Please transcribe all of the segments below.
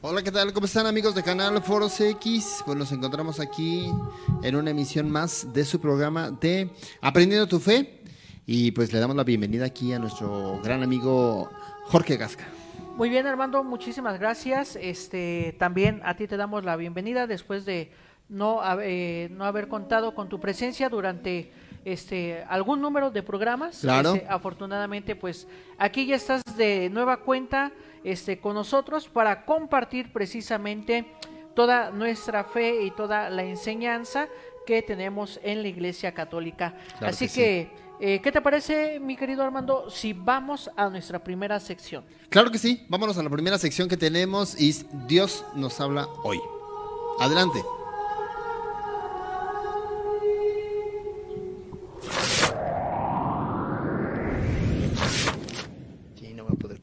Hola, ¿qué tal? ¿Cómo están, amigos de Canal Foros X? Pues nos encontramos aquí en una emisión más de su programa de Aprendiendo tu Fe. Y pues le damos la bienvenida aquí a nuestro gran amigo Jorge Gasca. Muy bien, Armando, muchísimas gracias. También a ti te damos la bienvenida después de no haber contado con tu presencia durante algún número de programas. Claro. Afortunadamente, pues aquí ya estás de nueva cuenta con nosotros para compartir precisamente toda nuestra fe y toda la enseñanza que tenemos en la Iglesia Católica. Claro. Así que sí. ¿Qué te parece, mi querido Armando, si vamos a nuestra primera sección? Claro que sí, vámonos a la primera sección que tenemos y Dios nos habla hoy. Adelante. Sí, no voy a poder.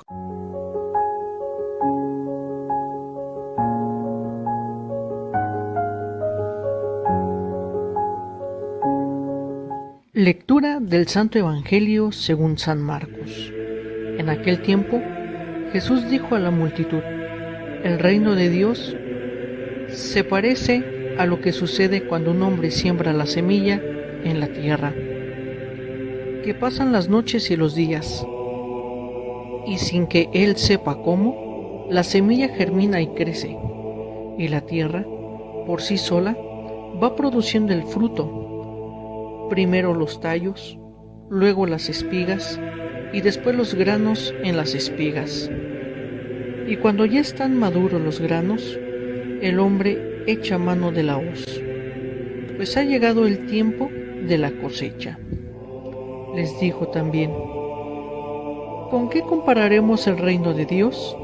Lectura del Santo Evangelio según San Marcos. En aquel tiempo, Jesús dijo a la multitud: el reino de Dios se parece a lo que sucede cuando un hombre siembra la semilla en la tierra, que pasan las noches y los días, y sin que él sepa cómo, la semilla germina y crece, y la tierra, por sí sola, va produciendo el fruto. Primero los tallos, luego las espigas y después los granos en las espigas. Y cuando ya están maduros los granos, el hombre echa mano de la hoz, pues ha llegado el tiempo de la cosecha. Les dijo también: ¿con qué compararemos el reino de Dios?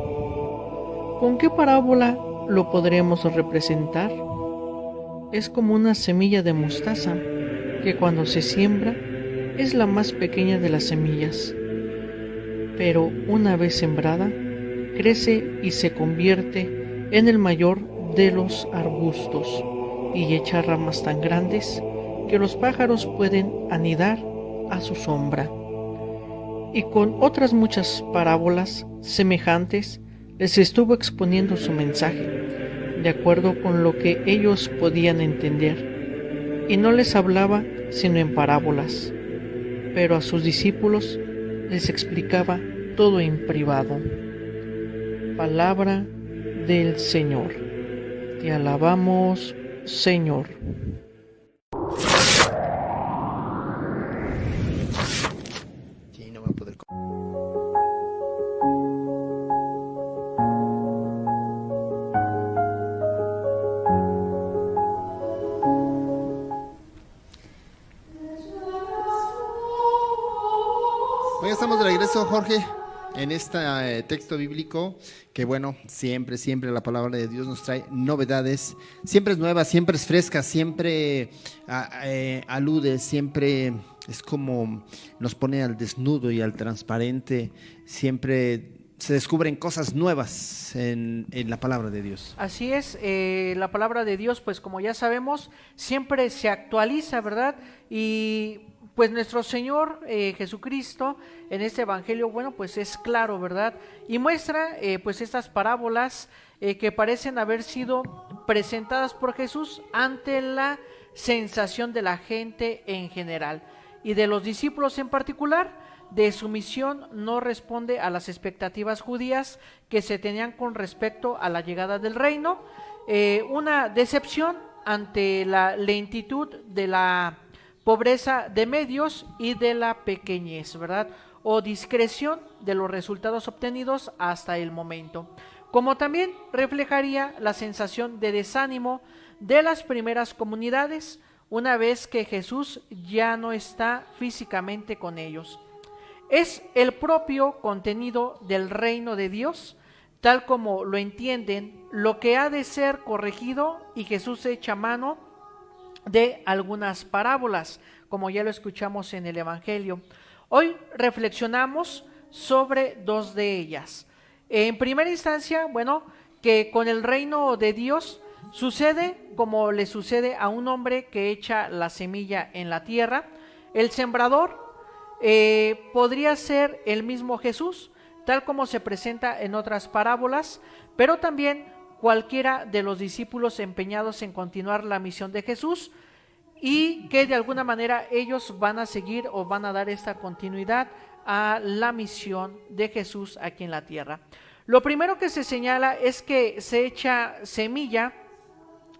¿Con qué parábola lo podremos representar? Es como una semilla de mostaza, que cuando se siembra es la más pequeña de las semillas, pero una vez sembrada, crece y se convierte en el mayor de los arbustos y echa ramas tan grandes que los pájaros pueden anidar a su sombra. Y con otras muchas parábolas semejantes les estuvo exponiendo su mensaje, de acuerdo con lo que ellos podían entender, y no les hablaba sino en parábolas, pero a sus discípulos les explicaba todo en privado. Palabra del Señor. Te alabamos, Señor. Sí, no voy a poder. Hoy estamos de regreso, Jorge, en este texto bíblico que, bueno, siempre la palabra de Dios nos trae novedades. Siempre es nueva, siempre es fresca, siempre alude, siempre es como nos pone al desnudo y al transparente. Siempre se descubren cosas nuevas en la palabra de Dios. Así es, la palabra de Dios, pues como ya sabemos, siempre se actualiza, ¿verdad? Y pues nuestro Señor Jesucristo en este evangelio, bueno, pues es claro, ¿verdad? Y muestra pues estas parábolas que parecen haber sido presentadas por Jesús ante la sensación de la gente en general y de los discípulos en particular. De su misión no responde a las expectativas judías que se tenían con respecto a la llegada del reino, una decepción ante la lentitud de la pobreza de medios y de la pequeñez, ¿verdad? O discreción de los resultados obtenidos hasta el momento, como también reflejaría la sensación de desánimo de las primeras comunidades una vez que Jesús ya no está físicamente con ellos. Es el propio contenido del reino de Dios, tal como lo entienden, lo que ha de ser corregido, y Jesús echa mano de algunas parábolas, como ya lo escuchamos en el Evangelio. Hoy reflexionamos sobre 2 de ellas. En primera instancia, bueno, que con el reino de Dios sucede como le sucede a un hombre que echa la semilla en la tierra. El sembrador podría ser el mismo Jesús, tal como se presenta en otras parábolas, pero también cualquiera de los discípulos empeñados en continuar la misión de Jesús y que de alguna manera ellos van a seguir o van a dar esta continuidad a la misión de Jesús aquí en la tierra. Lo primero que se señala es que se echa semilla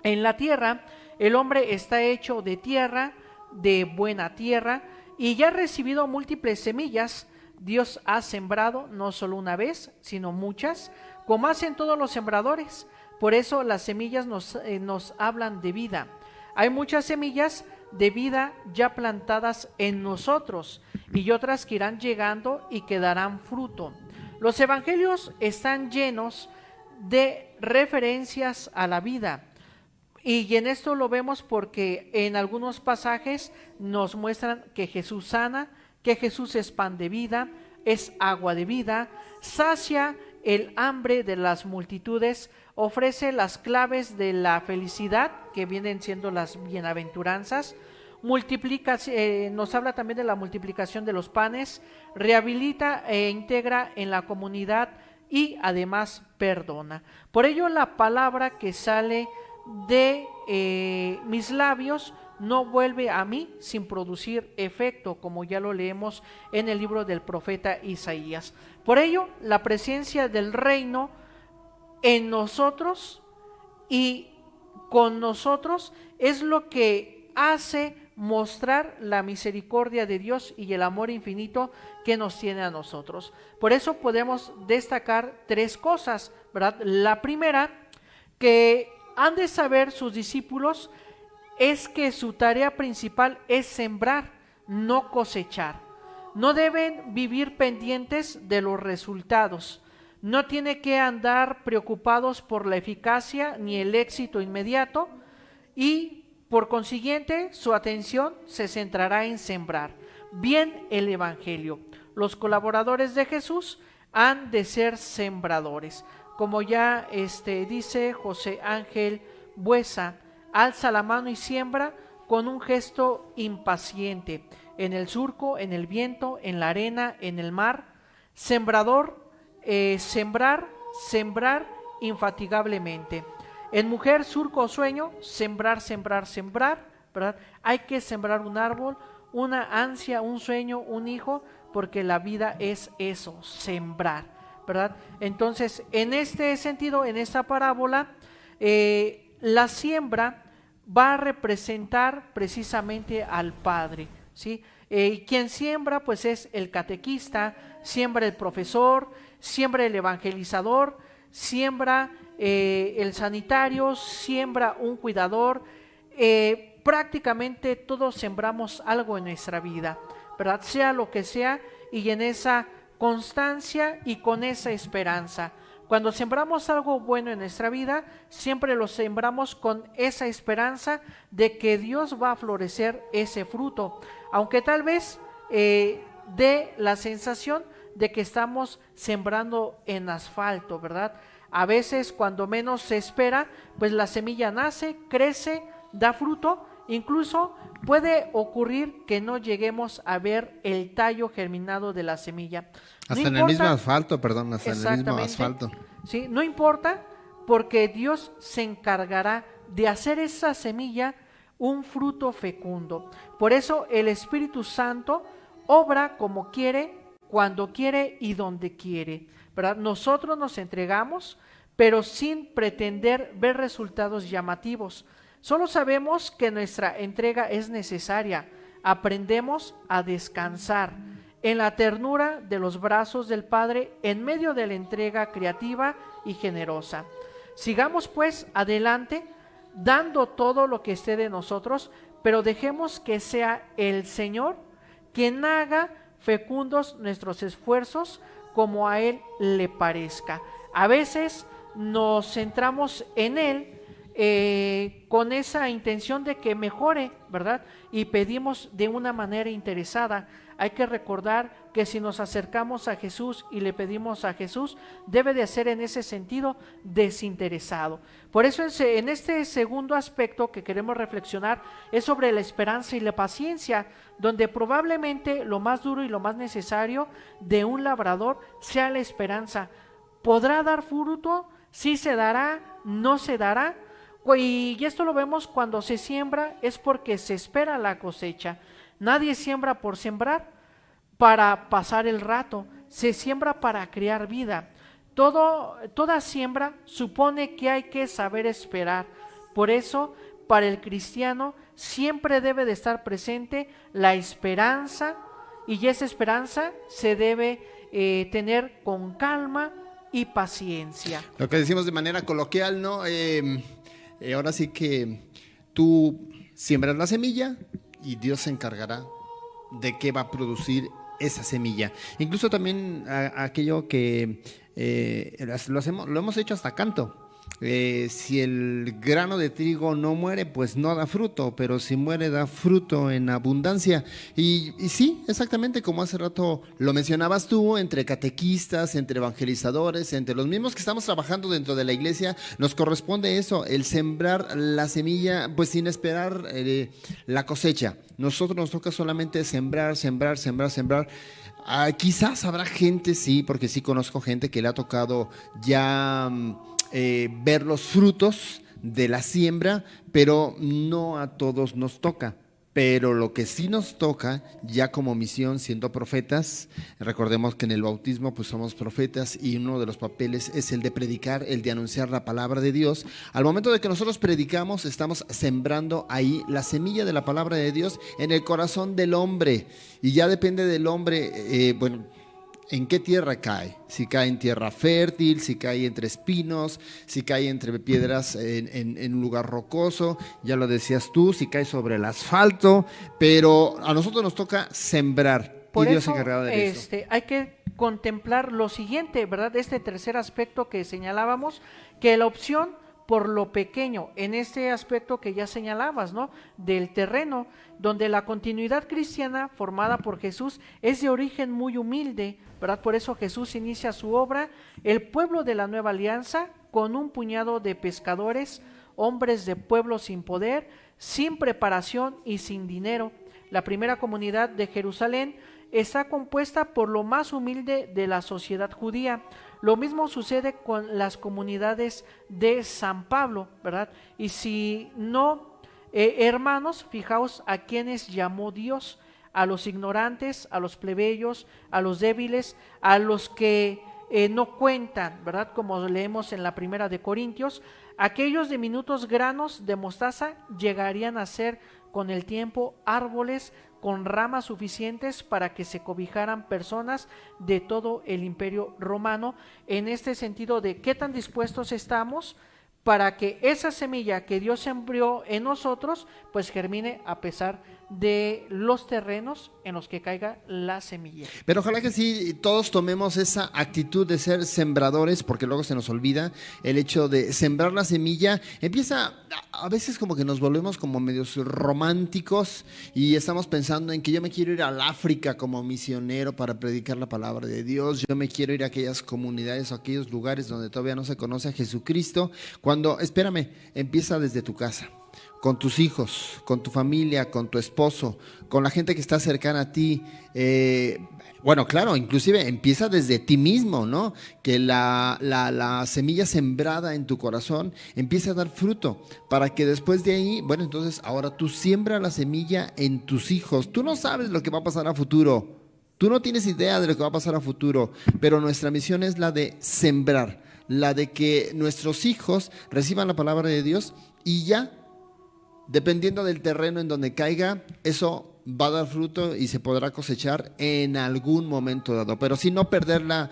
en la tierra. El hombre está hecho de tierra, de buena tierra, y ya ha recibido múltiples semillas. Dios ha sembrado no solo una vez, sino muchas, como hacen todos los sembradores. Por eso las semillas nos hablan de vida. Hay muchas semillas de vida ya plantadas en nosotros y otras que irán llegando y que darán fruto. Los evangelios están llenos de referencias a la vida. Y en esto lo vemos porque en algunos pasajes nos muestran que Jesús sana, que Jesús es pan de vida, es agua de vida, sacia el hambre de las multitudes, ofrece las claves de la felicidad, que vienen siendo las bienaventuranzas, multiplica, nos habla también de la multiplicación de los panes, rehabilita e integra en la comunidad y además perdona. Por ello la palabra que sale de mis labios no vuelve a mí sin producir efecto, como ya lo leemos en el libro del profeta Isaías. Por ello, la presencia del reino en nosotros y con nosotros es lo que hace mostrar la misericordia de Dios y el amor infinito que nos tiene a nosotros. Por eso podemos destacar 3 cosas, ¿verdad? La primera, que han de saber sus discípulos, es que su tarea principal es sembrar, no cosechar. No deben vivir pendientes de los resultados. No tiene que andar preocupados por la eficacia ni el éxito inmediato y por consiguiente su atención se centrará en sembrar bien el evangelio. Los colaboradores de Jesús han de ser sembradores. Como ya dice José Ángel Buesa, alza la mano y siembra con un gesto impaciente, en el surco, en el viento, en la arena, en el mar. Sembrador, sembrar infatigablemente. En mujer, surco o sueño, sembrar, ¿verdad? Hay que sembrar un árbol, una ansia, un sueño, un hijo, porque la vida es eso, sembrar, ¿verdad? Entonces, en este sentido, en esta parábola, la siembra va a representar precisamente al Padre, ¿sí? Quien siembra pues es el catequista, siembra el profesor, siembra el evangelizador, siembra el sanitario, siembra un cuidador. Prácticamente todos sembramos algo en nuestra vida, ¿verdad? Sea lo que sea, y en esa constancia y con esa esperanza. Cuando sembramos algo bueno en nuestra vida, siempre lo sembramos con esa esperanza de que Dios va a florecer ese fruto, aunque tal vez dé la sensación de que estamos sembrando en asfalto, ¿verdad? A veces, cuando menos se espera, pues la semilla nace, crece, da fruto. Incluso puede ocurrir que no lleguemos a ver el tallo germinado de la semilla. Hasta en el mismo asfalto, perdón, hasta en el mismo asfalto. Sí, no importa, porque Dios se encargará de hacer esa semilla un fruto fecundo. Por eso el Espíritu Santo obra como quiere, cuando quiere y donde quiere, ¿verdad? Nosotros nos entregamos, pero sin pretender ver resultados llamativos. Solo sabemos que nuestra entrega es necesaria. Aprendemos a descansar en la ternura de los brazos del Padre en medio de la entrega creativa y generosa. Sigamos pues adelante, dando todo lo que esté de nosotros, pero dejemos que sea el Señor quien haga fecundos nuestros esfuerzos como a Él le parezca. A veces nos centramos en Él con esa intención de que mejore, ¿verdad? Y pedimos de una manera interesada. Hay que recordar que si nos acercamos a Jesús y le pedimos a Jesús, debe de ser en ese sentido desinteresado. Por eso en este segundo aspecto que queremos reflexionar es sobre la esperanza y la paciencia, donde probablemente lo más duro y lo más necesario de un labrador sea la esperanza. ¿Podrá dar fruto? ¿Sí se dará? ¿No se dará? Y esto lo vemos cuando se siembra, es porque se espera la cosecha. Nadie siembra por sembrar, para pasar el rato, se siembra para crear vida. Toda siembra supone que hay que saber esperar. Por eso, para el cristiano siempre debe de estar presente la esperanza, y esa esperanza se debe tener con calma y paciencia. Lo que decimos de manera coloquial, ¿no? Ahora sí que tú siembras la semilla y Dios se encargará de qué va a producir esa semilla. Incluso también aquello que lo hemos hecho hasta canto. Si el grano de trigo no muere, pues no da fruto, pero si muere da fruto en abundancia. Y sí, exactamente como hace rato lo mencionabas tú, entre catequistas, entre evangelizadores, entre los mismos que estamos trabajando dentro de la iglesia, nos corresponde eso, el sembrar la semilla, pues sin esperar la cosecha. Nosotros nos toca solamente sembrar. Quizás habrá gente, sí, porque sí conozco gente que le ha tocado ya ver los frutos de la siembra, pero no a todos nos toca. Pero lo que sí nos toca, ya como misión, siendo profetas, recordemos que en el bautismo pues somos profetas y uno de los papeles es el de predicar, el de anunciar la palabra de Dios. Al momento de que nosotros predicamos, estamos sembrando ahí la semilla de la palabra de Dios en el corazón del hombre. Y ya depende del hombre, ¿en qué tierra cae? Si cae en tierra fértil, si cae entre espinos, si cae entre piedras en un lugar rocoso, ya lo decías tú, si cae sobre el asfalto, pero a nosotros nos toca sembrar. Por y Dios eso se encargará de eso. hay que contemplar lo siguiente, ¿verdad? Este tercer aspecto que señalábamos, que la opción por lo pequeño, en este aspecto que ya señalabas, ¿no? Del terreno, donde la continuidad cristiana formada por Jesús es de origen muy humilde, ¿verdad? Por eso Jesús inicia su obra, el pueblo de la nueva alianza, con un puñado de pescadores, hombres de pueblo sin poder, sin preparación y sin dinero. La primera comunidad de Jerusalén está compuesta por lo más humilde de la sociedad judía. Lo mismo sucede con las comunidades de San Pablo, ¿verdad? Y si no, hermanos, fijaos a quienes llamó Dios: a los ignorantes, a los plebeyos, a los débiles, a los que no cuentan, ¿verdad? Como leemos en la primera de Corintios, aquellos diminutos granos de mostaza llegarían a ser con el tiempo árboles con ramas suficientes para que se cobijaran personas de todo el imperio romano, en este sentido de qué tan dispuestos estamos para que esa semilla que Dios sembró en nosotros pues germine a pesar de los terrenos en los que caiga la semilla. Pero ojalá que sí todos tomemos esa actitud de ser sembradores, porque luego se nos olvida el hecho de sembrar la semilla. Empieza, a veces como que nos volvemos como medios románticos y estamos pensando en que yo me quiero ir al África como misionero para predicar la palabra de Dios, yo me quiero ir a aquellas comunidades o aquellos lugares donde todavía no se conoce a Jesucristo, cuando, espérame, empieza desde tu casa, con tus hijos, con tu familia, con tu esposo, con la gente que está cercana a ti. Bueno, claro, inclusive empieza desde ti mismo, ¿no? Que la semilla sembrada en tu corazón empiece a dar fruto, para que después de ahí, bueno, entonces ahora tú siembra la semilla en tus hijos. Tú no sabes lo que va a pasar a futuro, tú no tienes idea de lo que va a pasar a futuro, pero nuestra misión es la de sembrar, la de que nuestros hijos reciban la palabra de Dios y ya, dependiendo del terreno en donde caiga, eso va a dar fruto y se podrá cosechar en algún momento dado. Pero sí, no perder la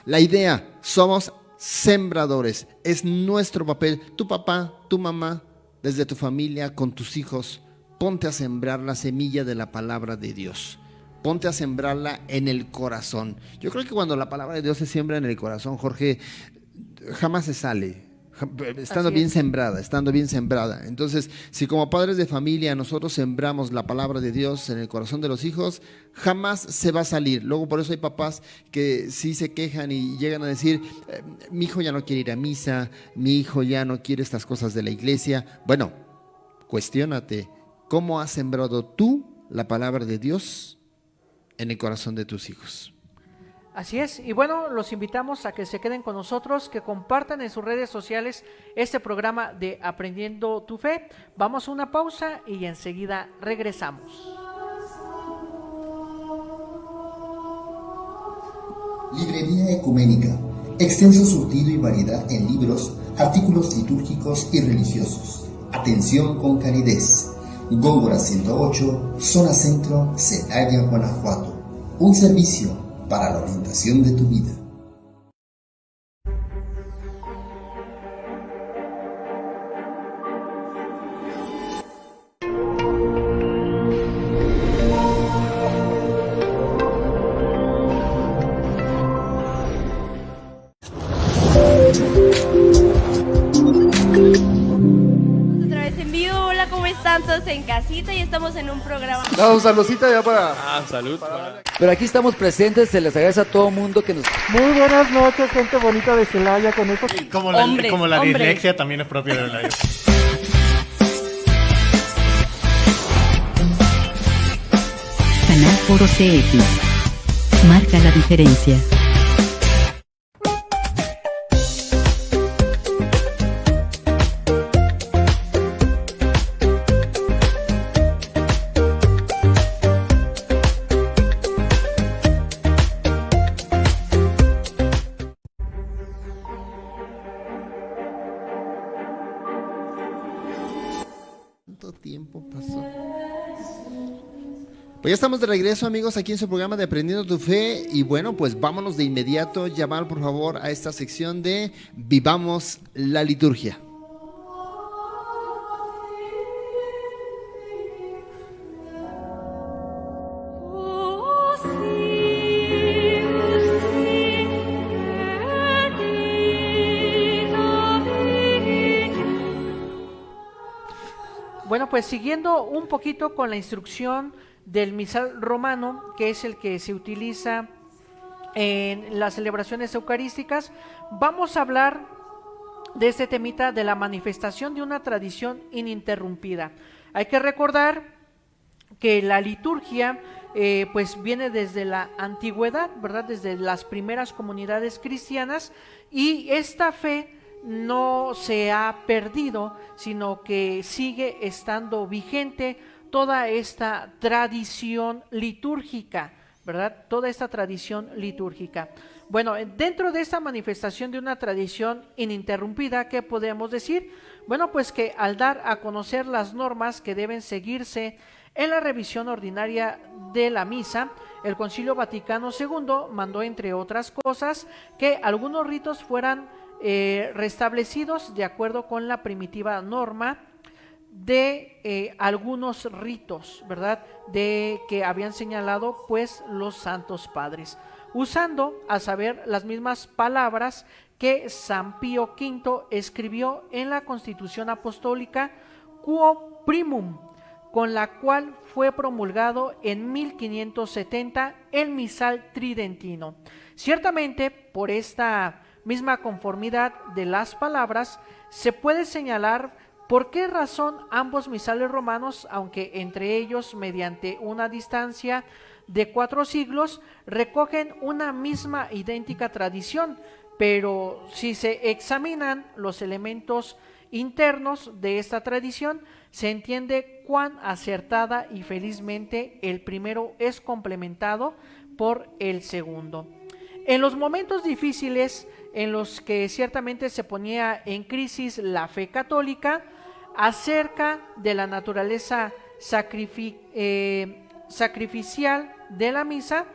idea. Somos sembradores. Es nuestro papel. Tu papá, tu mamá, desde tu familia, con tus hijos, ponte a sembrar la semilla de la palabra de Dios. Ponte a sembrarla en el corazón. Yo creo que cuando la palabra de Dios se siembra en el corazón, Jorge, jamás se sale. estando bien sembrada, estando bien sembrada. Entonces, si como padres de familia nosotros sembramos la palabra de Dios en el corazón de los hijos, jamás se va a salir. Luego por eso hay papás que sí se quejan y llegan a decir, mi hijo ya no quiere ir a misa, mi hijo ya no quiere estas cosas de la iglesia. Bueno, cuestiónate, ¿cómo has sembrado tú la palabra de Dios en el corazón de tus hijos? Así es, y bueno, los invitamos a que se queden con nosotros, que compartan en sus redes sociales este programa de Aprendiendo tu Fe. Vamos a una pausa y enseguida regresamos. Librería Ecuménica, extenso surtido y variedad en libros, artículos litúrgicos y religiosos. Atención con calidez. Góngora 108, zona centro, Celaya, Guanajuato. Un servicio para la orientación de tu vida. Otra vez en vivo, hola, ¿cómo están todos en casita? Y estamos en un programa. Un saludcita ya para... salud. Pero aquí estamos presentes, se les agradece a todo mundo que nos... Muy buenas noches, gente bonita de Celaya, con esto. Como la dislexia también es propia de la... Canal Foro CX. Marca la diferencia. ¿Cuánto tiempo pasó? Pues ya estamos de regreso, amigos, aquí en su programa de Aprendiendo tu Fe. Y bueno, pues vámonos de inmediato, llamar por favor a esta sección de Vivamos la Liturgia. Bueno, pues siguiendo un poquito con la instrucción del misal romano, que es el que se utiliza en las celebraciones eucarísticas, vamos a hablar de este temita de la manifestación de una tradición ininterrumpida. Hay que recordar que la liturgia pues viene desde la antigüedad, ¿verdad? Desde las primeras comunidades cristianas, y esta fe no se ha perdido, sino que sigue estando vigente toda esta tradición litúrgica, ¿verdad? Toda esta tradición litúrgica. Bueno, dentro de esta manifestación de una tradición ininterrumpida, ¿qué podemos decir? Bueno, pues que al dar a conocer las normas que deben seguirse en la revisión ordinaria de la misa, el Concilio Vaticano II mandó, entre otras cosas, que algunos ritos fueran restablecidos de acuerdo con la primitiva norma de algunos ritos, ¿verdad?, de que habían señalado pues los santos padres, usando a saber las mismas palabras que San Pío V escribió en la Constitución Apostólica Quo Primum, con la cual fue promulgado en 1570 el misal tridentino. Ciertamente, por esta misma conformidad de las palabras, se puede señalar por qué razón ambos misales romanos, aunque entre ellos mediante una distancia de 4 siglos, recogen una misma idéntica tradición, pero si se examinan los elementos internos de esta tradición, se entiende cuán acertada y felizmente el primero es complementado por el segundo. En los momentos difíciles en los que ciertamente se ponía en crisis la fe católica acerca de la naturaleza sacrificial de la misa,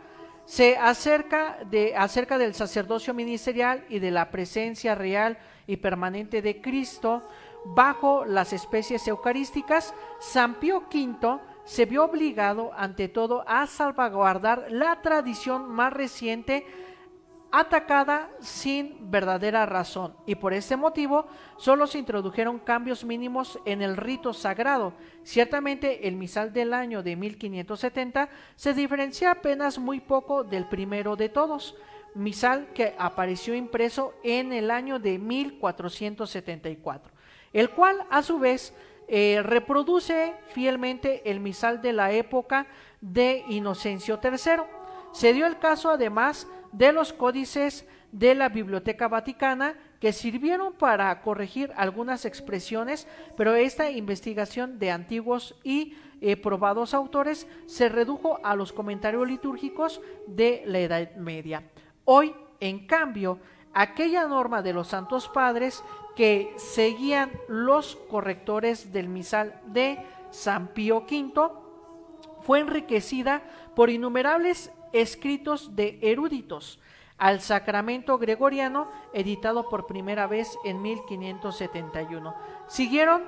se acerca del sacerdocio ministerial y de la presencia real y permanente de Cristo bajo las especies eucarísticas, San Pío V se vio obligado ante todo a salvaguardar la tradición más reciente atacada sin verdadera razón, y por este motivo solo se introdujeron cambios mínimos en el rito sagrado. Ciertamente el misal del año de 1570 se diferencia apenas muy poco del primero de todos, misal que apareció impreso en el año de 1474, el cual a su vez reproduce fielmente el misal de la época de Inocencio III. Se dio el caso además de los códices de la Biblioteca Vaticana, que sirvieron para corregir algunas expresiones, pero esta investigación de antiguos y probados autores se redujo a los comentarios litúrgicos de la Edad Media. Hoy, en cambio, aquella norma de los Santos Padres que seguían los correctores del misal de San Pío V fue enriquecida por innumerables escritos de eruditos al Sacramento Gregoriano, editado por primera vez en 1571. Siguieron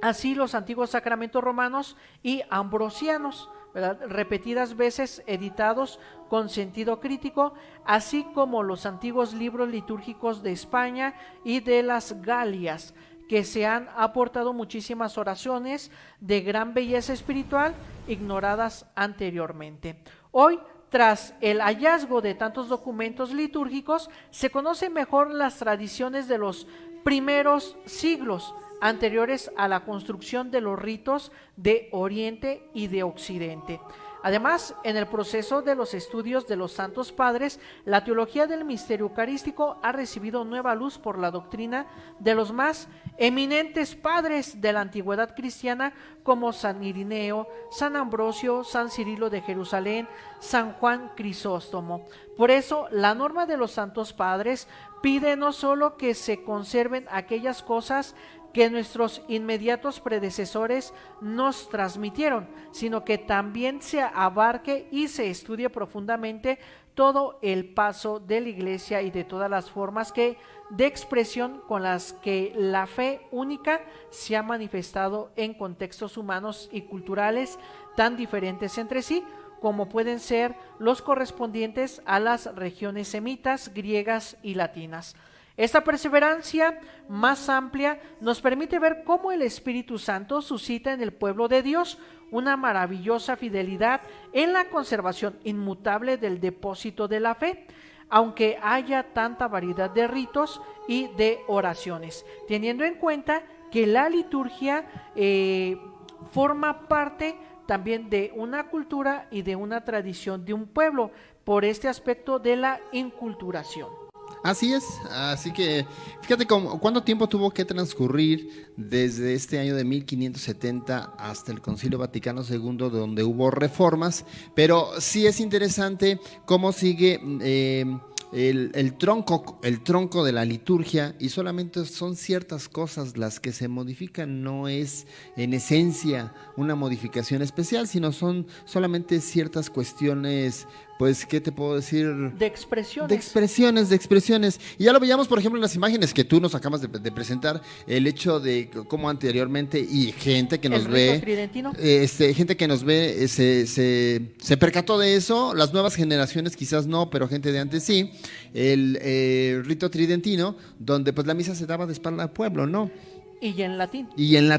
así los antiguos sacramentos romanos y ambrosianos, ¿verdad?, repetidas veces editados con sentido crítico, así como los antiguos libros litúrgicos de España y de las Galias, que se han aportado muchísimas oraciones de gran belleza espiritual ignoradas anteriormente. Hoy, tras el hallazgo de tantos documentos litúrgicos, se conocen mejor las tradiciones de los primeros siglos anteriores a la construcción de los ritos de Oriente y de Occidente. Además, en el proceso de los estudios de los Santos Padres, la teología del misterio eucarístico ha recibido nueva luz por la doctrina de los más eminentes padres de la antigüedad cristiana, como San Irineo, San Ambrosio, San Cirilo de Jerusalén, San Juan Crisóstomo. Por eso, la norma de los Santos Padres pide no solo que se conserven aquellas cosas que nuestros inmediatos predecesores nos transmitieron, sino que también se abarque y se estudie profundamente todo el paso de la Iglesia y de todas las formas de expresión con las que la fe única se ha manifestado en contextos humanos y culturales tan diferentes entre sí, como pueden ser los correspondientes a las regiones semitas, griegas y latinas. Esta perseverancia más amplia nos permite ver cómo el Espíritu Santo suscita en el pueblo de Dios una maravillosa fidelidad en la conservación inmutable del depósito de la fe, aunque haya tanta variedad de ritos y de oraciones, teniendo en cuenta que la liturgia forma parte también de una cultura y de una tradición de un pueblo, por este aspecto de la inculturación. Así es, así que fíjate cuánto tiempo tuvo que transcurrir desde este año de 1570 hasta el Concilio Vaticano II, donde hubo reformas, pero sí es interesante cómo sigue el tronco de la liturgia, y solamente son ciertas cosas las que se modifican, no es en esencia una modificación especial, sino son solamente ciertas cuestiones, pues, ¿qué te puedo decir? De expresiones. De expresiones. Y ya lo veíamos, por ejemplo, en las imágenes que tú nos acabas de presentar, el hecho de cómo anteriormente, y gente que nos ve, gente que nos ve, se percató de eso, las nuevas generaciones quizás no, pero gente de antes sí, el rito tridentino, donde pues la misa se daba de espalda al pueblo, ¿no? Y en latín. En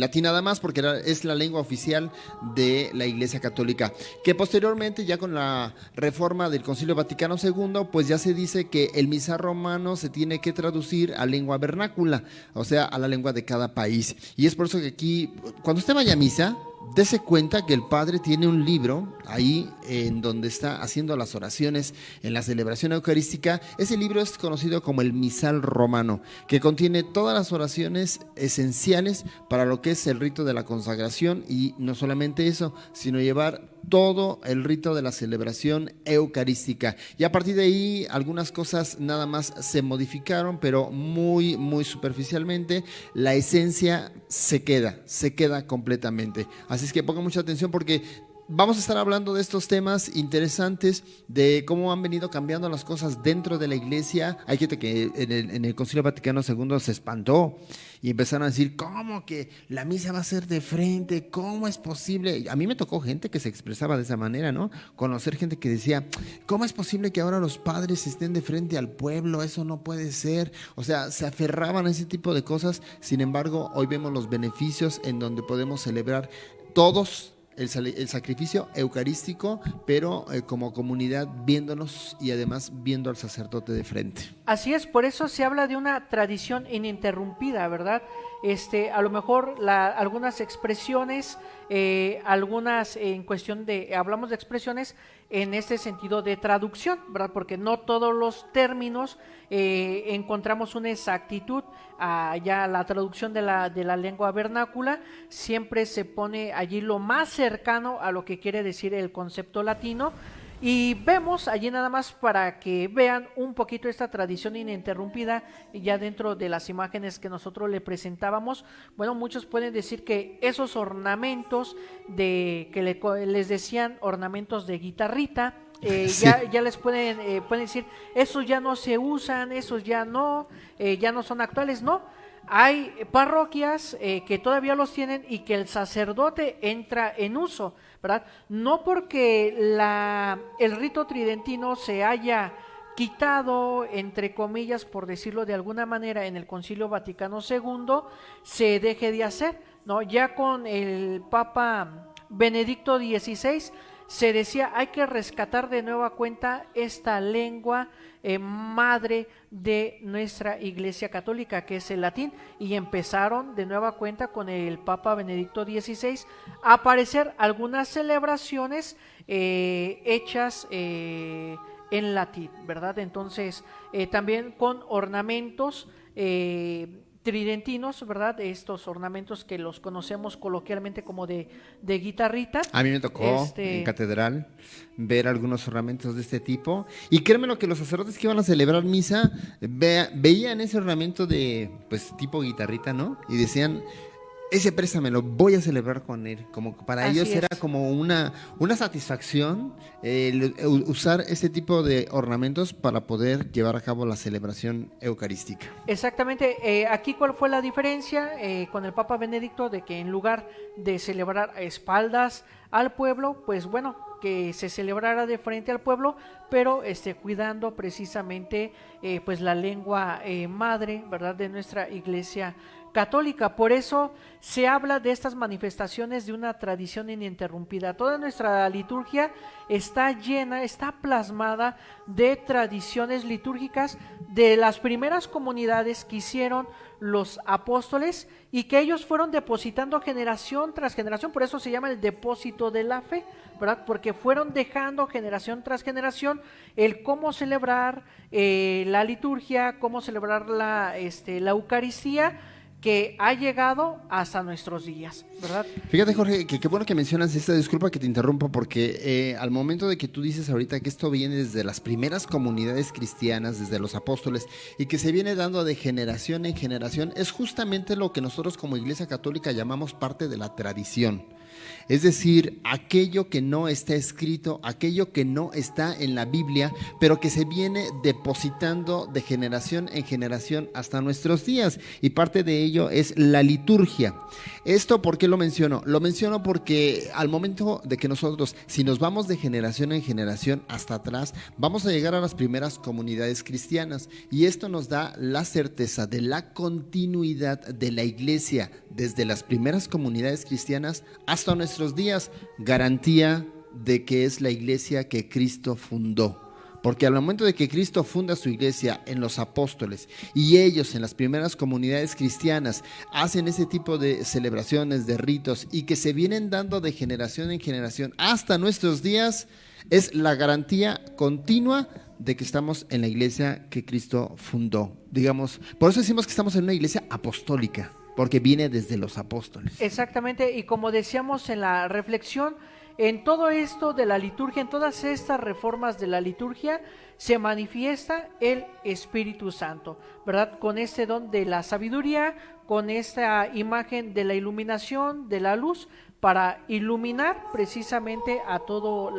latín nada más, porque es la lengua oficial de la Iglesia Católica. Que posteriormente, ya con la reforma del Concilio Vaticano II, pues ya se dice que el misal romano se tiene que traducir a lengua vernácula, o sea, a la lengua de cada país. Y es por eso que aquí, cuando usted vaya a misa, dese cuenta que el Padre tiene un libro ahí en donde está haciendo las oraciones en la celebración eucarística. Ese libro es conocido como el Misal Romano, que contiene todas las oraciones esenciales para lo que es el rito de la consagración, y no solamente eso, sino llevar todo el rito de la celebración eucarística. Y a partir de ahí algunas cosas nada más se modificaron, pero muy, muy superficialmente. La esencia se queda completamente. Así es que pongan mucha atención, porque vamos a estar hablando de estos temas interesantes, de cómo han venido cambiando las cosas dentro de la iglesia. Hay gente que en el Concilio Vaticano II se espantó y empezaron a decir, ¿cómo que la misa va a ser de frente? ¿Cómo es posible? A mí me tocó gente que se expresaba de esa manera, ¿no? Conocer gente que decía, ¿cómo es posible que ahora los padres estén de frente al pueblo? Eso no puede ser. O sea, se aferraban a ese tipo de cosas. Sin embargo, hoy vemos los beneficios en donde podemos celebrar todos el sacrificio eucarístico, pero como comunidad viéndonos y además viendo al sacerdote de frente. Así es, por eso se habla de una tradición ininterrumpida, ¿verdad? A lo mejor algunas expresiones, algunas en cuestión de, hablamos de expresiones en este sentido de traducción, ¿verdad? Porque no todos los términos encontramos una exactitud. Ya la traducción de la lengua vernácula siempre se pone allí lo más cercano a lo que quiere decir el concepto latino. Y vemos allí nada más para que vean un poquito esta tradición ininterrumpida ya dentro de las imágenes que nosotros le presentábamos. Bueno, muchos pueden decir que esos ornamentos les decían ornamentos de guitarrita, sí. ya les pueden decir, esos ya no se usan, esos ya no son actuales, no. Hay parroquias que todavía los tienen y que el sacerdote entra en uso, ¿verdad? No porque el rito tridentino se haya quitado, entre comillas, por decirlo de alguna manera, en el Concilio Vaticano II, se deje de hacer, ¿no? Ya con el Papa Benedicto XVI se decía, hay que rescatar de nueva cuenta esta lengua madre de nuestra Iglesia Católica, que es el latín, y empezaron de nueva cuenta con el Papa Benedicto XVI a aparecer algunas celebraciones hechas en latín, ¿verdad? Entonces, también con ornamentos tridentinos, ¿verdad? Estos ornamentos que los conocemos coloquialmente como de guitarrita. A mí me tocó en catedral ver algunos ornamentos de este tipo, y créeme lo que los sacerdotes que iban a celebrar misa veían ese ornamento de pues tipo guitarrita, ¿no? Y decían, ese préstamelo, voy a celebrar con él. Como para ellos era como una satisfacción usar este tipo de ornamentos para poder llevar a cabo la celebración eucarística. Exactamente. Aquí, ¿cuál fue la diferencia con el Papa Benedicto? De que en lugar de celebrar a espaldas al pueblo, pues bueno, que se celebrara de frente al pueblo, pero cuidando precisamente pues la lengua madre, ¿verdad?, de nuestra Iglesia Católica. Por eso se habla de estas manifestaciones de una tradición ininterrumpida. Toda nuestra liturgia está llena, está plasmada de tradiciones litúrgicas de las primeras comunidades que hicieron los apóstoles y que ellos fueron depositando generación tras generación. Por eso se llama el depósito de la fe, ¿verdad? Porque fueron dejando generación tras generación el cómo celebrar la liturgia, cómo celebrar la Eucaristía, que ha llegado hasta nuestros días, ¿verdad? Fíjate, Jorge, que qué bueno que mencionas esta, disculpa que te interrumpa, porque al momento de que tú dices ahorita que esto viene desde las primeras comunidades cristianas, desde los apóstoles, y que se viene dando de generación en generación, es justamente lo que nosotros como Iglesia Católica llamamos parte de la tradición. Es decir, aquello que no está escrito, aquello que no está en la Biblia, pero que se viene depositando de generación en generación hasta nuestros días. Y parte de ello es la liturgia. ¿Esto por qué lo menciono? Lo menciono porque al momento de que nosotros, si nos vamos de generación en generación hasta atrás, vamos a llegar a las primeras comunidades cristianas. Y esto nos da la certeza de la continuidad de la Iglesia desde las primeras comunidades cristianas hasta nuestros días, garantía de que es la iglesia que Cristo fundó. Porque al momento de que Cristo funda su iglesia en los apóstoles y ellos en las primeras comunidades cristianas hacen ese tipo de celebraciones, de ritos y que se vienen dando de generación en generación hasta nuestros días, es la garantía continua de que estamos en la iglesia que Cristo fundó. Digamos, por eso decimos que estamos en una iglesia apostólica, porque viene desde los apóstoles. Exactamente, y como decíamos en la reflexión, en todo esto de la liturgia, en todas estas reformas de la liturgia, se manifiesta el Espíritu Santo, ¿verdad? Con este don de la sabiduría, con esta imagen de la iluminación, de la luz, para iluminar precisamente a todo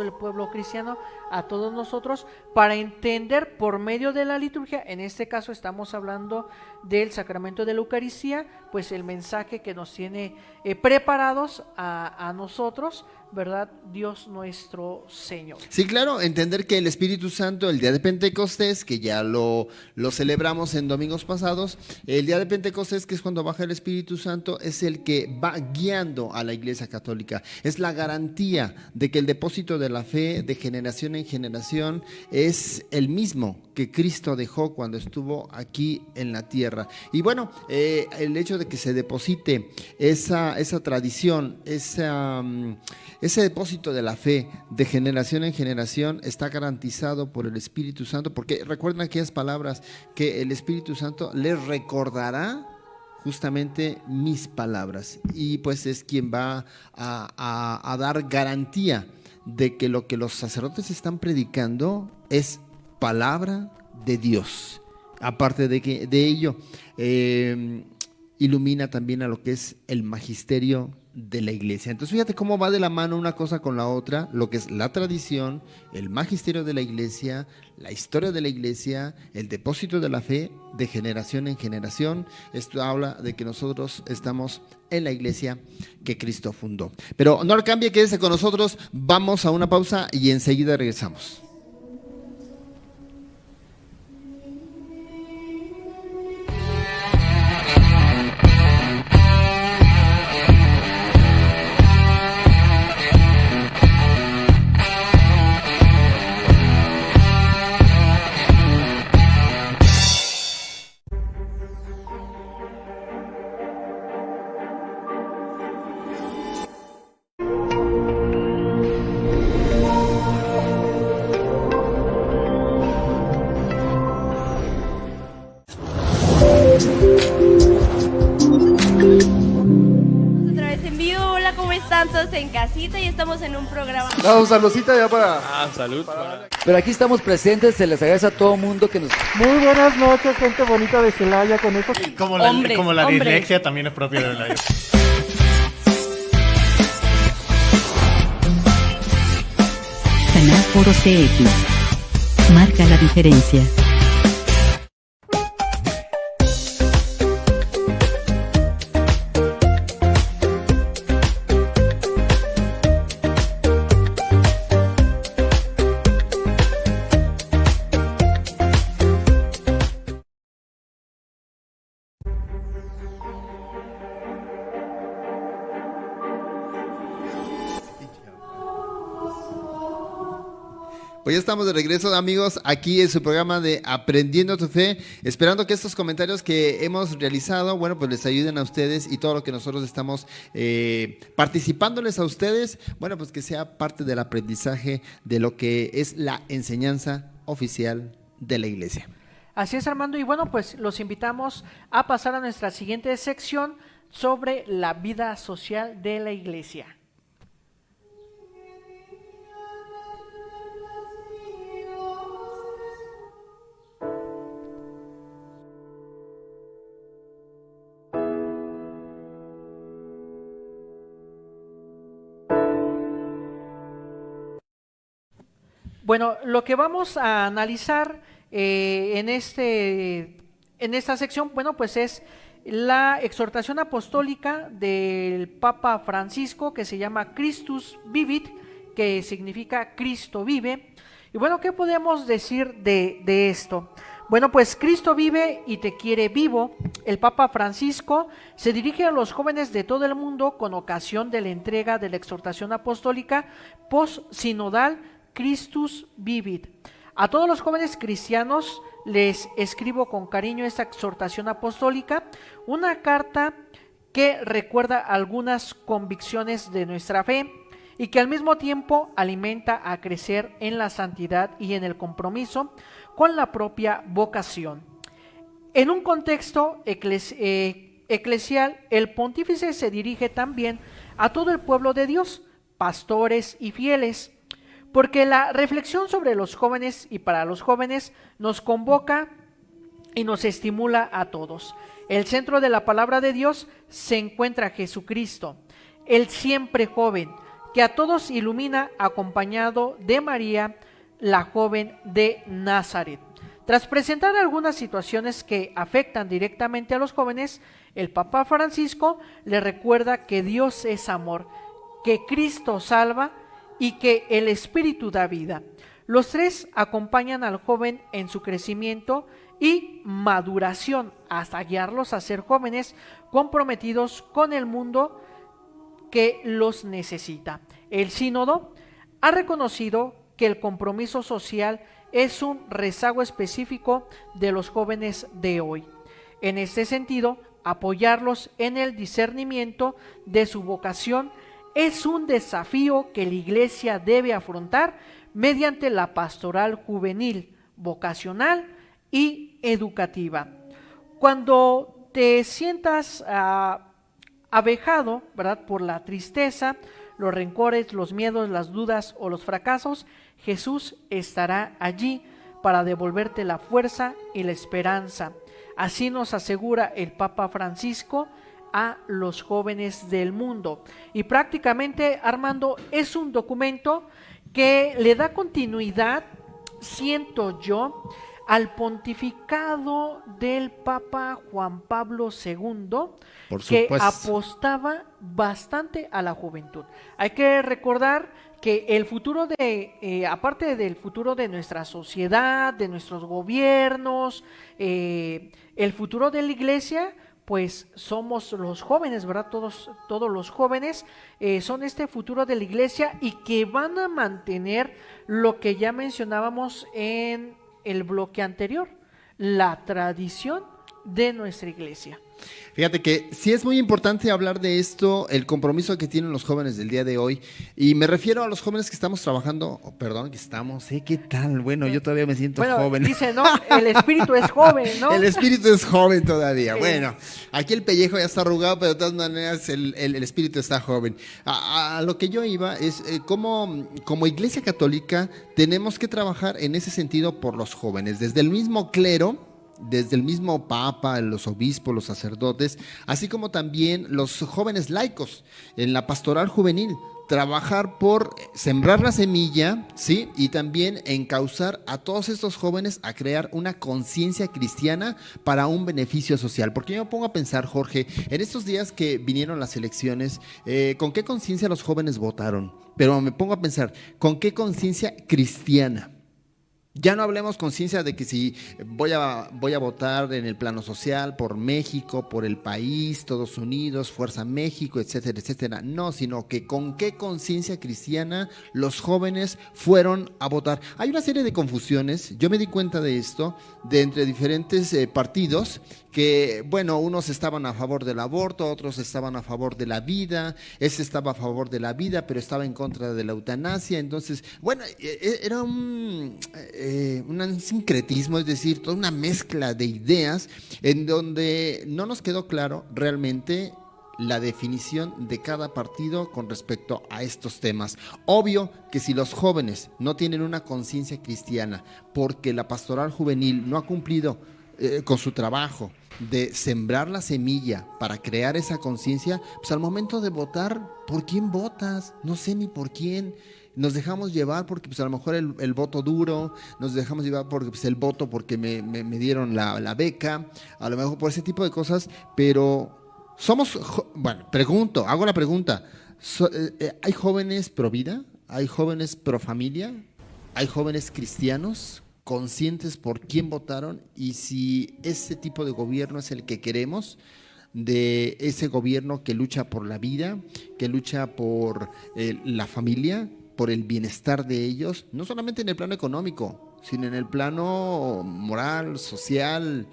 el pueblo cristiano, a todos nosotros, para entender por medio de la liturgia, en este caso estamos hablando del sacramento de la Eucaristía, pues el mensaje que nos tiene preparados a nosotros, ¿verdad? Dios nuestro Señor. Sí, claro, entender que el Espíritu Santo, el día de Pentecostés, que ya lo celebramos en domingos pasados, el día de Pentecostés, que es cuando baja el Espíritu Santo, es el que va guiando a la Iglesia Católica. Es la garantía de que el depósito de la fe de generación en generación es el mismo que Cristo dejó cuando estuvo aquí en la tierra. Y bueno, el hecho de que se deposite esa tradición, ese depósito de la fe de generación en generación está garantizado por el Espíritu Santo, porque recuerden aquellas palabras que el Espíritu Santo les recordará justamente mis palabras, y pues es quien va a dar garantía de que lo que los sacerdotes están predicando es palabra de Dios. Aparte de ello, ilumina también a lo que es el magisterio de la Iglesia. Entonces fíjate cómo va de la mano una cosa con la otra, lo que es la tradición, el magisterio de la Iglesia, la historia de la Iglesia, el depósito de la fe de generación en generación. Esto habla de que nosotros estamos en la Iglesia que Cristo fundó. Pero no cambie, quédese con nosotros, vamos a una pausa y enseguida regresamos. Todos en casita y estamos en un programa. Saludcita ya para... Salud. Pero aquí estamos presentes, se les agradece a todo mundo que nos... Muy buenas noches, gente bonita de Celaya, con estos... Como la dislexia también es propia de la Canal Foro CX. Marca la diferencia. Pues ya estamos de regreso, amigos, aquí en su programa de Aprendiendo tu Fe, esperando que estos comentarios que hemos realizado, bueno, pues les ayuden a ustedes y todo lo que nosotros estamos participándoles a ustedes, bueno, pues que sea parte del aprendizaje de lo que es la enseñanza oficial de la Iglesia. Así es, Armando, y bueno, pues los invitamos a pasar a nuestra siguiente sección sobre la vida social de la Iglesia. Bueno, lo que vamos a analizar en esta sección, bueno, pues es la exhortación apostólica del Papa Francisco, que se llama Christus Vivit, que significa Cristo vive. Y bueno, ¿qué podemos decir de esto? Bueno, pues Cristo vive y te quiere vivo. El Papa Francisco se dirige a los jóvenes de todo el mundo con ocasión de la entrega de la exhortación apostólica post-sinodal Christus Vivit. A todos los jóvenes cristianos les escribo con cariño esta exhortación apostólica, una carta que recuerda algunas convicciones de nuestra fe y que al mismo tiempo alimenta a crecer en la santidad y en el compromiso con la propia vocación. En un contexto eclesial, el pontífice se dirige también a todo el pueblo de Dios, pastores y fieles, porque la reflexión sobre los jóvenes y para los jóvenes nos convoca y nos estimula a todos. El centro de la palabra de Dios se encuentra Jesucristo. el siempre joven, que a todos ilumina acompañado de María, la joven de Nazaret. Tras presentar algunas situaciones que afectan directamente a los jóvenes, el Papa Francisco le recuerda que Dios es amor, que Cristo salva y que el Espíritu da vida. Los tres acompañan al joven en su crecimiento y maduración hasta guiarlos a ser jóvenes comprometidos con el mundo que los necesita. El sínodo ha reconocido que el compromiso social es un rezago específico de los jóvenes de hoy. En este sentido, apoyarlos en el discernimiento de su vocación es un desafío que la Iglesia debe afrontar mediante la pastoral juvenil, vocacional y educativa. Cuando te sientas avejado, ¿verdad?, por la tristeza, los rencores, los miedos, las dudas o los fracasos, Jesús estará allí para devolverte la fuerza y la esperanza. Así nos asegura el Papa Francisco a los jóvenes del mundo. Y prácticamente, Armando, es un documento que le da continuidad, siento yo, al pontificado del Papa Juan Pablo II, que apostaba bastante a la juventud. Hay que recordar que el futuro aparte del futuro de nuestra sociedad, de nuestros gobiernos, el futuro de la Iglesia, pues somos los jóvenes, ¿verdad? Todos los jóvenes son este futuro de la Iglesia y que van a mantener lo que ya mencionábamos en el bloque anterior, la tradición de nuestra Iglesia. Fíjate que sí es muy importante hablar de esto, el compromiso que tienen los jóvenes del día de hoy, y me refiero a los jóvenes que estamos trabajando, ¿qué tal? Bueno, yo todavía me siento joven. Dice, ¿no? El espíritu es joven, ¿no? El espíritu es joven todavía. Bueno, aquí el pellejo ya está arrugado, pero de todas maneras el espíritu está joven. A lo que yo iba es como Iglesia Católica tenemos que trabajar en ese sentido por los jóvenes, desde el mismo clero, desde el mismo Papa, los obispos, los sacerdotes, así como también los jóvenes laicos en la pastoral juvenil, trabajar por sembrar la semilla, ¿sí? Y también encauzar a todos estos jóvenes a crear una conciencia cristiana para un beneficio social. Porque yo me pongo a pensar, Jorge, en estos días que vinieron las elecciones, ¿con qué conciencia los jóvenes votaron? Pero me pongo a pensar, ¿con qué conciencia cristiana? Ya no hablemos conciencia de que si voy a votar en el plano social por México, por el país, todos unidos, Fuerza México, etcétera, etcétera. No, sino que con qué conciencia cristiana los jóvenes fueron a votar. Hay una serie de confusiones, yo me di cuenta de esto, de entre diferentes partidos, que bueno, unos estaban a favor del aborto, otros estaban a favor de la vida, ese estaba a favor de la vida, pero estaba en contra de la eutanasia. Entonces, bueno, era un sincretismo, es decir, toda una mezcla de ideas en donde no nos quedó claro realmente la definición de cada partido con respecto a estos temas. Obvio que si los jóvenes no tienen una conciencia cristiana porque la pastoral juvenil no ha cumplido con su trabajo de sembrar la semilla para crear esa conciencia, pues al momento de votar, ¿por quién votas? No sé ni por quién. Nos dejamos llevar porque pues a lo mejor el voto duro, nos dejamos llevar porque pues el voto porque me dieron la beca, a lo mejor por ese tipo de cosas, pero hago la pregunta, ¿hay jóvenes pro vida? ¿Hay jóvenes pro familia? ¿Hay jóvenes cristianos conscientes por quién votaron? Y si ese tipo de gobierno es el que queremos, de ese gobierno que lucha por la vida, que lucha por la familia, por el bienestar de ellos, no solamente en el plano económico, sino en el plano moral, social.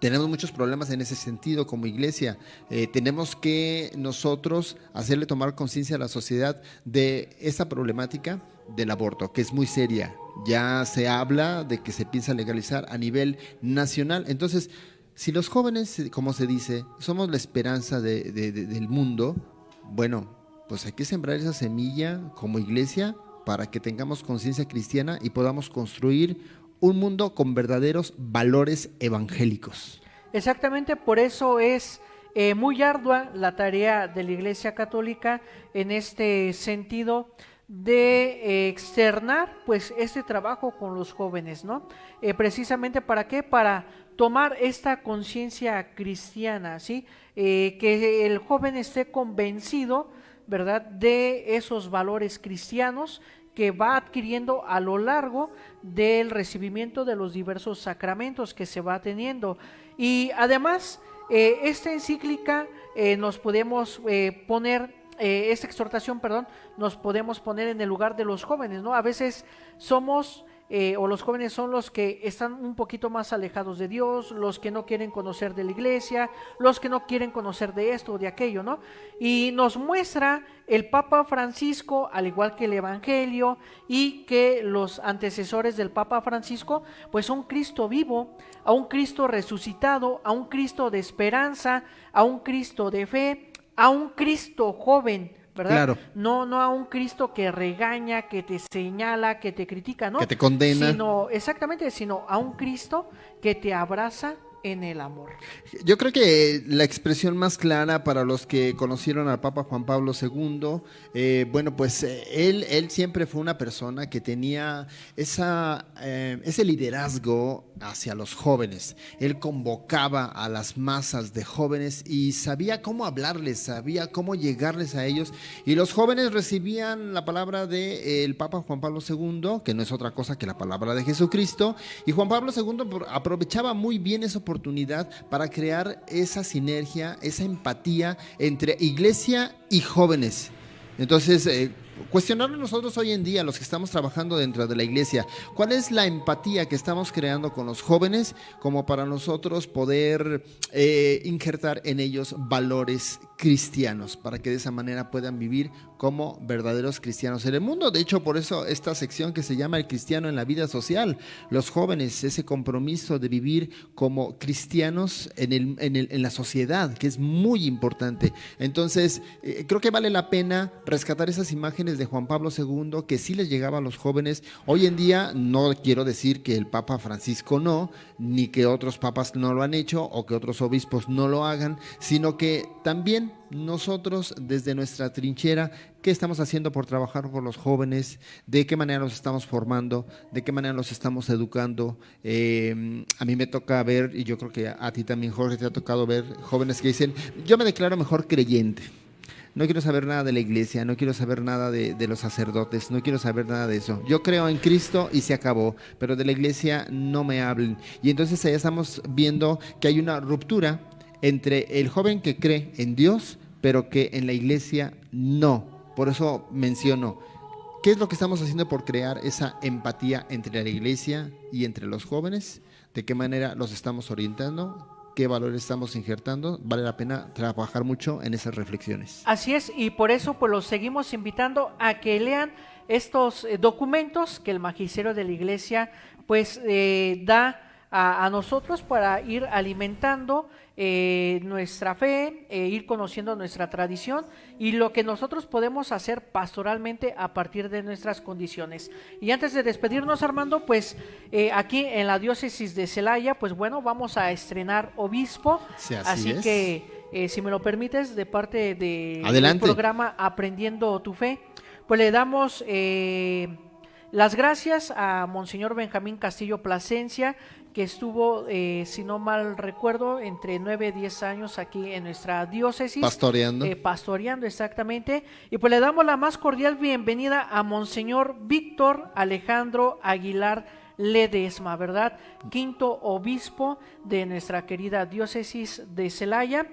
Tenemos muchos problemas en ese sentido como iglesia. Tenemos que nosotros hacerle tomar conciencia a la sociedad de esa problemática del aborto, que es muy seria. Ya se habla de que se piensa legalizar a nivel nacional. Entonces, si los jóvenes, como se dice, somos la esperanza del mundo, bueno, pues hay que sembrar esa semilla como iglesia para que tengamos conciencia cristiana y podamos construir un mundo con verdaderos valores evangélicos. Exactamente, por eso es muy ardua la tarea de la Iglesia Católica en este sentido de externar pues este trabajo con los jóvenes, ¿no? Precisamente ¿para qué? Para tomar esta conciencia cristiana, ¿sí? Que el joven esté convencido, ¿verdad?, de esos valores cristianos que va adquiriendo a lo largo del recibimiento de los diversos sacramentos que se va teniendo. Y además, esta encíclica nos podemos poner, esta exhortación, perdón, nos podemos poner en el lugar de los jóvenes, ¿no? A veces somos o los jóvenes son los que están un poquito más alejados de Dios, los que no quieren conocer de la iglesia, los que no quieren conocer de esto o de aquello, ¿no? Y nos muestra el Papa Francisco, al igual que el Evangelio y que los antecesores del Papa Francisco, pues a un Cristo vivo, a un Cristo resucitado, a un Cristo de esperanza, a un Cristo de fe, a un Cristo joven, ¿verdad? Claro. No a un Cristo que regaña, que te señala, que te critica, ¿no? Que te condena. Sino a un Cristo que te abraza en el amor. Yo creo que la expresión más clara para los que conocieron al Papa Juan Pablo II, bueno, pues él siempre fue una persona que tenía ese liderazgo hacia los jóvenes. Él convocaba a las masas de jóvenes y sabía cómo hablarles, sabía cómo llegarles a ellos, y los jóvenes recibían la palabra del Papa Juan Pablo II, que no es otra cosa que la palabra de Jesucristo, y Juan Pablo II aprovechaba muy bien esa oportunidad para crear esa sinergia, esa empatía entre iglesia y jóvenes. Entonces, cuestionarnos nosotros hoy en día, los que estamos trabajando dentro de la iglesia, ¿cuál es la empatía que estamos creando con los jóvenes como para nosotros poder injertar en ellos valores cristianos, para que de esa manera puedan vivir como verdaderos cristianos en el mundo? De hecho, por eso esta sección que se llama El cristiano en la vida social, los jóvenes, ese compromiso de vivir como cristianos en la sociedad, que es muy importante. Entonces, creo que vale la pena rescatar esas imágenes de Juan Pablo II, que sí les llegaba a los jóvenes. Hoy en día no quiero decir que el Papa Francisco no, ni que otros papas no lo han hecho o que otros obispos no lo hagan, sino que también nosotros desde nuestra trinchera, ¿qué estamos haciendo por trabajar por los jóvenes? ¿De qué manera los estamos formando? ¿De qué manera los estamos educando? A mí me toca ver, y yo creo que a ti también, Jorge, te ha tocado ver jóvenes que dicen: yo me declaro mejor creyente, no quiero saber nada de la iglesia, no quiero saber nada de los sacerdotes, no quiero saber nada de eso. Yo creo en Cristo y se acabó, pero de la iglesia no me hablen. Y entonces allá estamos viendo que hay una ruptura entre el joven que cree en Dios, pero que en la iglesia no. Por eso menciono, ¿qué es lo que estamos haciendo por crear esa empatía entre la iglesia y entre los jóvenes? ¿De qué manera los estamos orientando? ¿Qué valores estamos injertando? Vale la pena trabajar mucho en esas reflexiones. Así es, y por eso pues los seguimos invitando a que lean estos documentos que el magisterio de la iglesia pues da a nosotros para ir alimentando nuestra fe, ir conociendo nuestra tradición y lo que nosotros podemos hacer pastoralmente a partir de nuestras condiciones. Y antes de despedirnos, Armando, pues aquí en la diócesis de Celaya, pues bueno, vamos a estrenar obispo, sí, así es. Que si me lo permites, de parte del programa Aprendiendo tu Fe, pues le damos las gracias a Monseñor Benjamín Castillo Plasencia, que estuvo, si no mal recuerdo, entre 9 y 10 años aquí en nuestra diócesis. Pastoreando. Pastoreando, exactamente. Y pues le damos la más cordial bienvenida a Monseñor Víctor Alejandro Aguilar Ledesma, ¿verdad? Quinto obispo de nuestra querida diócesis de Celaya.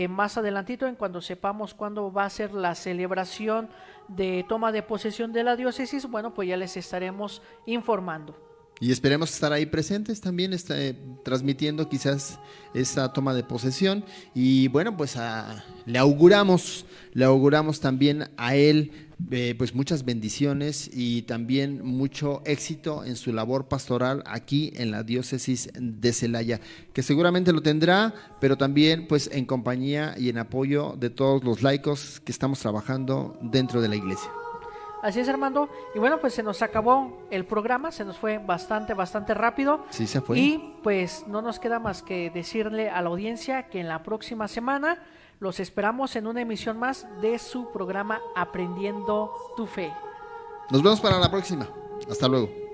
Más adelantito, en cuando sepamos cuándo va a ser la celebración de toma de posesión de la diócesis, bueno, pues ya les estaremos informando. Y esperemos estar ahí presentes también, transmitiendo quizás esa toma de posesión. Y bueno, pues le auguramos también a él pues muchas bendiciones y también mucho éxito en su labor pastoral aquí en la diócesis de Celaya, que seguramente lo tendrá, pero también pues en compañía y en apoyo de todos los laicos que estamos trabajando dentro de la iglesia. Así es, Armando. Y bueno, pues se nos acabó el programa, se nos fue bastante rápido. Sí, se fue. Y pues no nos queda más que decirle a la audiencia que en la próxima semana los esperamos en una emisión más de su programa Aprendiendo tu Fe. Nos vemos para la próxima. Hasta luego.